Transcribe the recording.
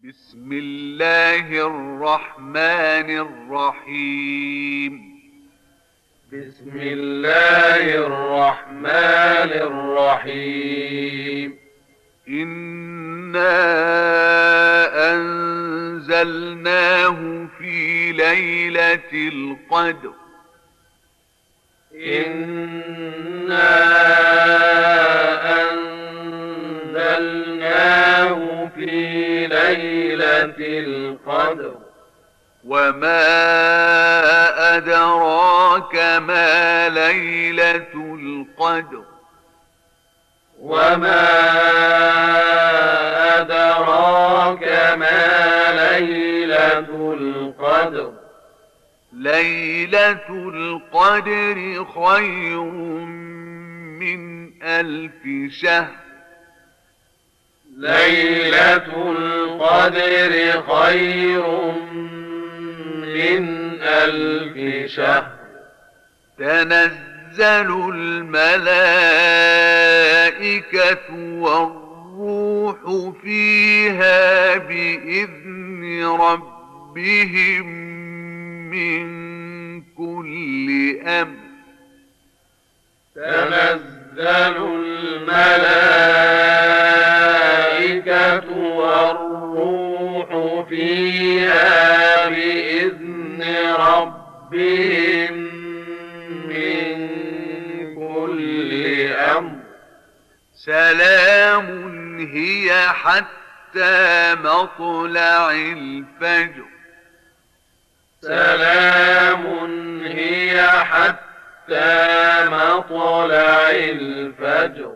بسم الله الرحمن الرحيم. بسم الله الرحمن الرحيم. إنا أنزلناه في ليلة القدر. إنا أنزلناه في ليلة القدر. وما أدراك ما ليلة القدر. وما أدراك ما ليلة القدر. ليلة القدر خير من 1000 شهر. ليلة القدر خير من 1000 شهر. تنزل الملائكة والروح فيها بإذن ربهم من كل أمر. تنزل الملائكة والروح فيها بإذن ربهم من كل أمر. سلام هي حتى مطلع الفجر. سلام هي حتى مطلع الفجر.